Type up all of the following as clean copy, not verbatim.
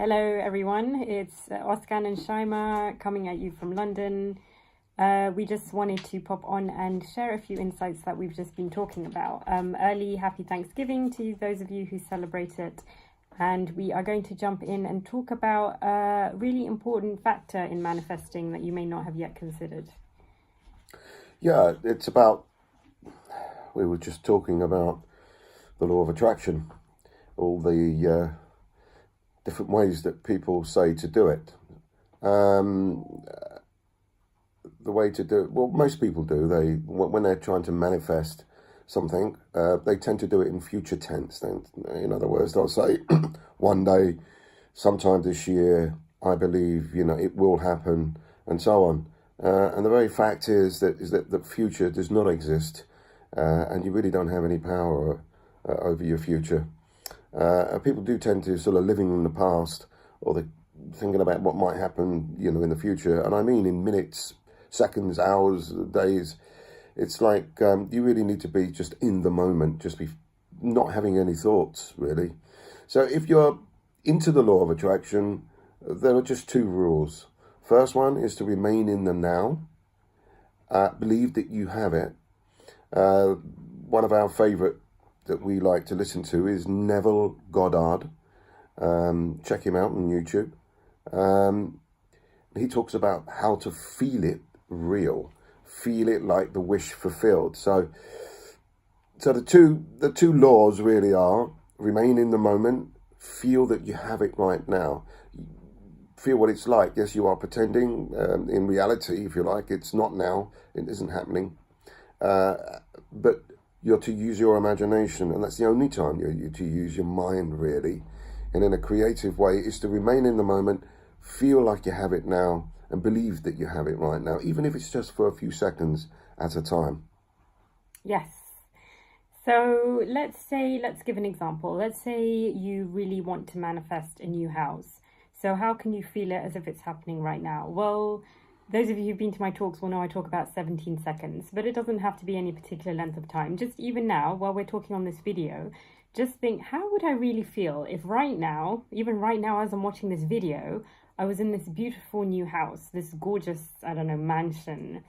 Hello, everyone. It's Oskan and Shaima coming at you from London. We just wanted to pop on and share a few insights that we've just been talking about. Early happy Thanksgiving to those of you who celebrate it. And we are going to jump in and talk about a really important factor in manifesting that you may not have yet considered. Yeah, it's about, we were just talking about the law of attraction, all the different ways that people say to do it. The way to do it, well, most people do. When they're trying to manifest something, they tend to do it in future tense. Then, in other words, they'll say, one day, sometime this year, I believe, it will happen, and so on. And the very fact is that the future does not exist, and you really don't have any power over your future. People do tend to sort of living in the past, or they're thinking about what might happen, in the future. And I mean in minutes, seconds, hours, days. It's like you really need to be just in the moment, just be not having any thoughts, really. So if you're into the law of attraction, there are just two rules. First one is to remain in the now. Believe that you have it. One of our favourite that we like to listen to is Neville Goddard. Check him out on YouTube. He talks about how to feel it real, feel it like the wish fulfilled. So the two laws really are: remain in the moment, feel that you have it right now, feel what it's like. Yes, you are pretending. In reality, if you like, it's not now. It isn't happening. But you're to use your imagination, and that's the only time you're to use your mind, really. And in a creative way, is to remain in the moment, feel like you have it now, and believe that you have it right now, even if it's just for a few seconds at a time. Yes. So let's give an example. Let's say you really want to manifest a new house. So how can you feel it as if it's happening right now? Well, those of you who've been to my talks will know I talk about 17 seconds, but it doesn't have to be any particular length of time. Just even now, while we're talking on this video, just think, how would I really feel if right now, even right now as I'm watching this video, I was in this beautiful new house, this gorgeous, mansion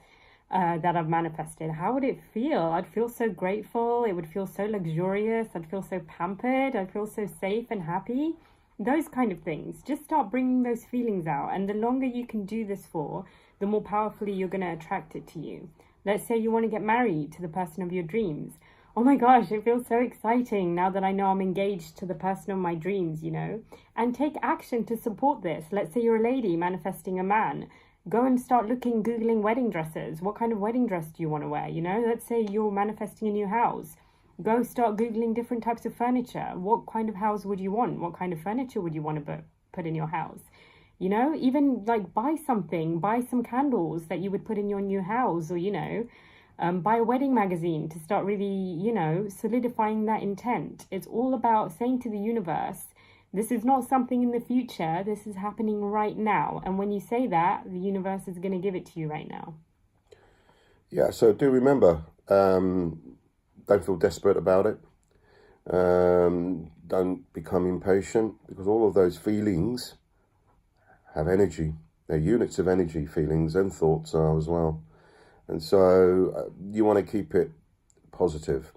that I've manifested? How would it feel? I'd feel so grateful. It would feel so luxurious. I'd feel so pampered. I'd feel so safe and happy. Those kind of things. Just start bringing those feelings out. And the longer you can do this for, the more powerfully you're going to attract it to you. Let's say you want to get married to the person of your dreams. Oh my gosh, it feels so exciting now that I know I'm engaged to the person of my dreams, And take action to support this. Let's say you're a lady manifesting a man. Go and start Googling wedding dresses. What kind of wedding dress do you want to wear? Let's say you're manifesting a new house. Go start Googling different types of furniture. What kind of house would you want? What kind of furniture would you want to put in your house? Even like buy some candles that you would put in your new house, or, buy a wedding magazine to start really, solidifying that intent. It's all about saying to the universe, this is not something in the future. This is happening right now. And when you say that, the universe is going to give it to you right now. Yeah, so do remember, don't feel desperate about it. Don't become impatient, because all of those feelings have energy. They're units of energy, feelings and thoughts are as well. And so you want to keep it positive.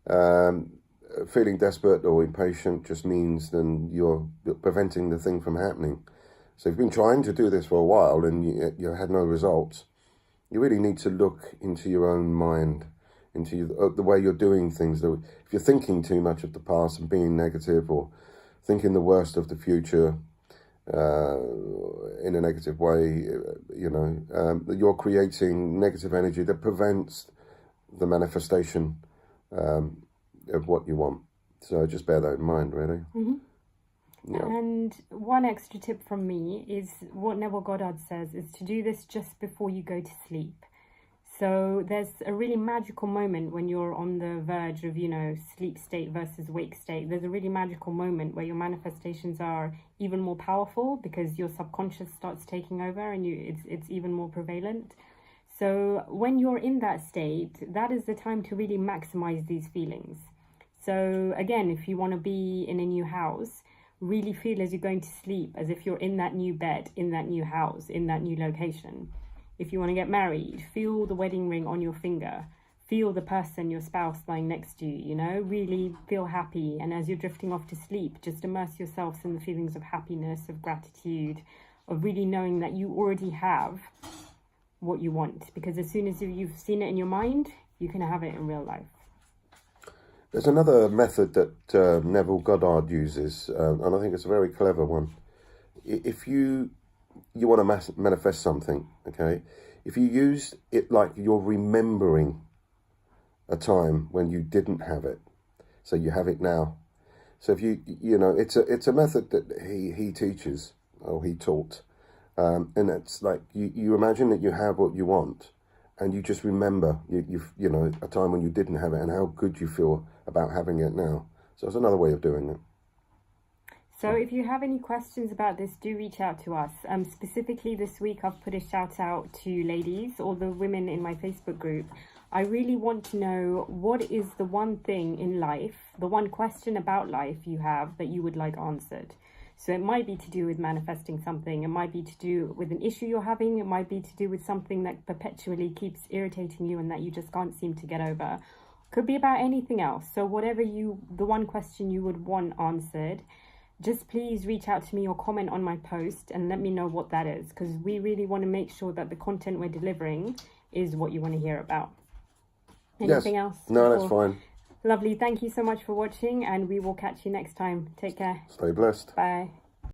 Feeling desperate or impatient just means then you're preventing the thing from happening. So if you've been trying to do this for a while and you had no results, you really need to look into your own mind, into the way you're doing things. If you're thinking too much of the past and being negative, or thinking the worst of the future in a negative way, you're creating negative energy that prevents the manifestation of what you want. So just bear that in mind, really. Mm-hmm. Yeah. And one extra tip from me is what Neville Goddard says is to do this just before you go to sleep. So there's a really magical moment when you're on the verge of, sleep state versus wake state. There's a really magical moment where your manifestations are even more powerful because your subconscious starts taking over and it's even more prevalent. So when you're in that state, that is the time to really maximize these feelings. So again, if you want to be in a new house, really feel as you're going to sleep as if you're in that new bed, in that new house, in that new location. If you want to get married, feel the wedding ring on your finger. Feel the person, your spouse, lying next to you, you know, really feel happy. And as you're drifting off to sleep, just immerse yourselves in the feelings of happiness, of gratitude, of really knowing that you already have what you want. Because as soon as you've seen it in your mind, you can have it in real life. There's another method that Neville Goddard uses, and I think it's a very clever one. If you want to manifest something, okay, if you use it like you're remembering a time when you didn't have it, so you have it now. So if you know, it's a method that he teaches, or he taught, and it's like you imagine that you have what you want, and you just remember you know, a time when you didn't have it and how good you feel about having it now. So it's another way of doing it. So if you have any questions about this, do reach out to us. Specifically this week, I've put a shout out to ladies, or the women in my Facebook group. I really want to know, what is the one thing in life, the one question about life you have that you would like answered? So it might be to do with manifesting something. It might be to do with an issue you're having. It might be to do with something that perpetually keeps irritating you and that you just can't seem to get over. Could be about anything else. So whatever the one question you would want answered, just please reach out to me or comment on my post and let me know what that is, because we really want to make sure that the content we're delivering is what you want to hear about. Anything else? No, that's fine. Lovely. Thank you so much for watching, and we will catch you next time. Take care. Stay blessed. Bye.